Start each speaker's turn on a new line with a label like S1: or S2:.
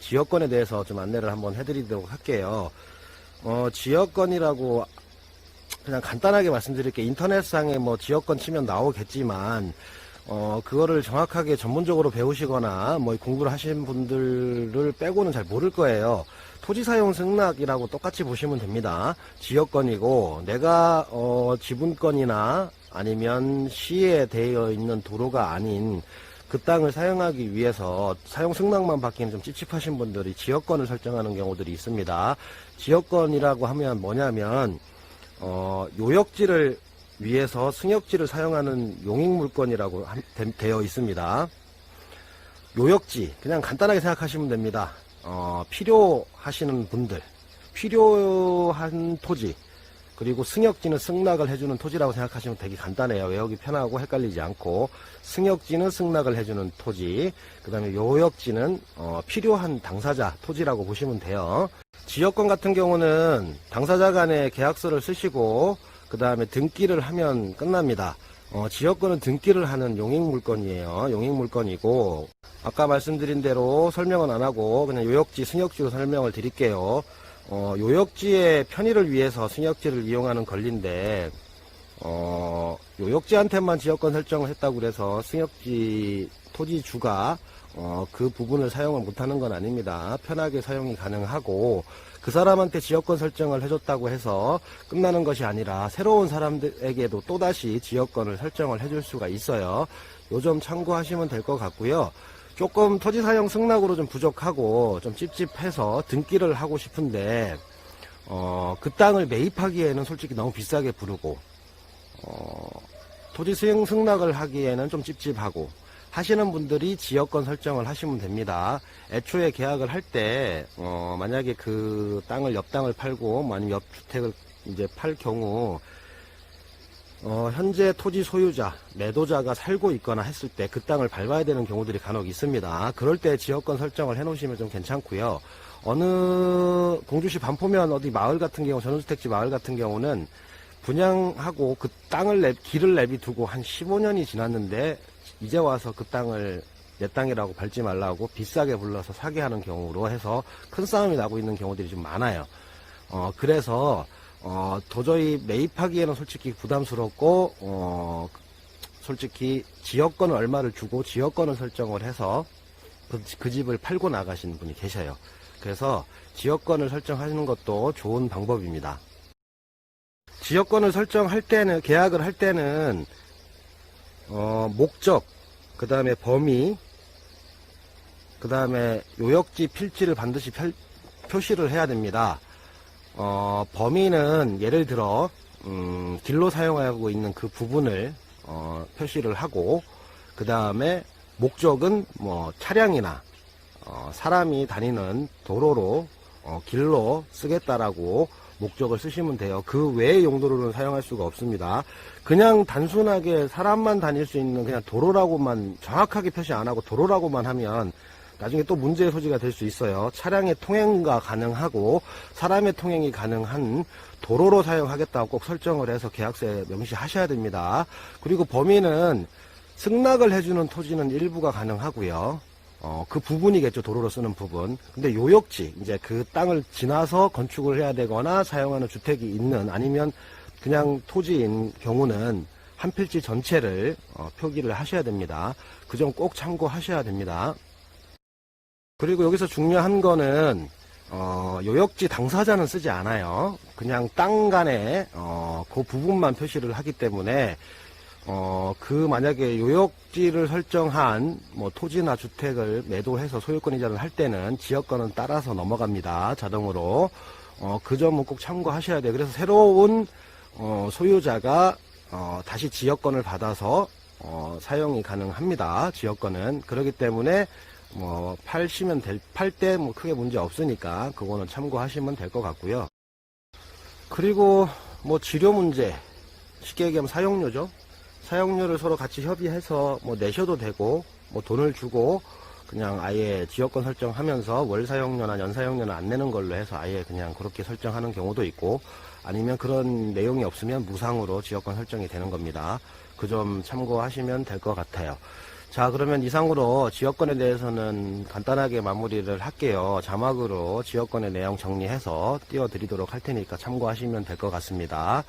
S1: 지역권에 대해서 좀 안내를 한번 해드리도록 할게요. 지역권이라고 그냥 간단하게 말씀드릴게요. 인터넷상에 뭐 지역권 치면 나오겠지만, 그거를 정확하게 전문적으로 배우시거나 뭐 공부를 하신 분들을 빼고는 잘 모를 거예요. 토지 사용 승낙이라고 똑같이 보시면 됩니다. 지역권이고, 내가 지분권이나 아니면 시에 되어 있는 도로가 아닌 그 땅을 사용하기 위해서 사용 승낙만 받기는 좀 찝찝하신 분들이 지역권을 설정하는 경우들이 있습니다. 지역권이라고 하면 뭐냐면 요역지를 위해서 승역지를 사용하는 용익물권이라고 되어 있습니다. 요역지 그냥 간단하게 생각하시면 됩니다. 필요하시는 분들, 필요한 토지, 그리고 승역지는 승낙을 해주는 토지라고 생각하시면 되게 간단해요. 외우기 편하고 헷갈리지 않고, 승역지는 승낙을 해주는 토지, 그 다음에 요역지는 필요한 당사자 토지라고 보시면 돼요. 지역권 같은 경우는 당사자 간에 계약서를 쓰시고 그 다음에 등기를 하면 끝납니다. 지역권은 등기를 하는 용익물권이에요. 용익물권이고, 아까 말씀드린 대로 설명은 안 하고 그냥 요역지, 승역지로 설명을 드릴게요. 요역지의 편의를 위해서 승역지를 이용하는 권리인데, 요역지한테만 지역권 설정을 했다고 그래서 승역지 토지주가 그 부분을 사용을 못하는 건 아닙니다. 편하게 사용이 가능하고, 그 사람한테 지역권 설정을 해줬다고 해서 끝나는 것이 아니라 새로운 사람들에게도 또다시 지역권을 설정을 해줄 수가 있어요. 요 점 참고하시면 될 것 같고요. 조금 토지 사용 승낙으로 좀 부족하고 좀 찝찝해서 등기를 하고 싶은데 그 땅을 매입하기에는 솔직히 너무 비싸게 부르고 토지 수용 승낙을 하기에는 좀 찝찝하고 하시는 분들이 지역권 설정을 하시면 됩니다. 애초에 계약을 할 때 만약에 그 땅을 옆 땅을 팔고 아니면 옆 주택을 이제 팔 경우 현재 토지 소유자, 매도자가 살고 있거나 했을 때 그 땅을 밟아야 되는 경우들이 간혹 있습니다. 그럴 때 지역권 설정을 해 놓으시면 좀 괜찮고요. 어느 공주시 반포면 어디 마을 같은 경우, 전원주택지 마을 같은 경우는 분양하고 그 땅을 길을 내비두고 한 15년이 지났는데 이제 와서 그 땅을 내 땅이라고 밟지 말라고 비싸게 불러서 사게 하는 경우로 해서 큰 싸움이 나고 있는 경우들이 좀 많아요. 그래서 도저히 매입하기에는 솔직히 부담스럽고 솔직히 지역권을 얼마를 주고 지역권을 설정을 해서 그 집을 팔고 나가시는 분이 계셔요. 그래서 지역권을 설정하시는 것도 좋은 방법입니다. 지역권을 설정할 때는, 계약을 할 때는 목적, 그 다음에 범위, 그 다음에 요역지 필지를 반드시 표시를 해야 됩니다. 범위는 예를 들어 길로 사용하고 있는 그 부분을 표시를 하고, 그 다음에 목적은 뭐 차량이나 사람이 다니는 도로로 길로 쓰겠다라고 목적을 쓰시면 돼요. 그 외의 용도로는 사용할 수가 없습니다. 그냥 단순하게 사람만 다닐 수 있는 그냥 도로라고만 정확하게 표시 안 하고 도로라고만 하면 나중에 또 문제의 소지가 될 수 있어요. 차량의 통행가 가능하고 사람의 통행이 가능한 도로로 사용하겠다고 꼭 설정을 해서 계약서에 명시하셔야 됩니다. 그리고 범위는 승낙을 해주는 토지는 일부가 가능하고요. 그 부분이겠죠. 도로로 쓰는 부분. 근데 요역지, 이제 그 땅을 지나서 건축을 해야 되거나 사용하는 주택이 있는, 아니면 그냥 토지인 경우는 한 필지 전체를 표기를 하셔야 됩니다. 그 점 꼭 참고하셔야 됩니다. 그리고 여기서 중요한 거는 요역지 당사자는 쓰지 않아요. 그냥 땅 간에 그 부분만 표시를 하기 때문에 만약에 요역지를 설정한 뭐 토지나 주택을 매도해서 소유권 이전을 할 때는 지역권은 따라서 넘어갑니다. 자동으로. 그 점은 꼭 참고하셔야 돼요. 그래서 새로운 소유자가 다시 지역권을 받아서 사용이 가능합니다. 지역권은. 그렇기 때문에 팔 때 뭐 크게 문제 없으니까 그거는 참고하시면 될 것 같고요. 그리고 뭐 지료 문제, 쉽게 얘기하면 사용료죠. 사용료를 서로 같이 협의해서 뭐 내셔도 되고, 뭐 돈을 주고 그냥 아예 지역권 설정하면서 월 사용료나 연 사용료는 안 내는 걸로 해서 아예 그냥 그렇게 설정하는 경우도 있고, 아니면 그런 내용이 없으면 무상으로 지역권 설정이 되는 겁니다. 그 점 참고하시면 될 것 같아요. 자, 그러면 이상으로 지역권에 대해서는 간단하게 마무리를 할게요. 자막으로 지역권의 내용 정리해서 띄워드리도록 할 테니까 참고하시면 될 것 같습니다.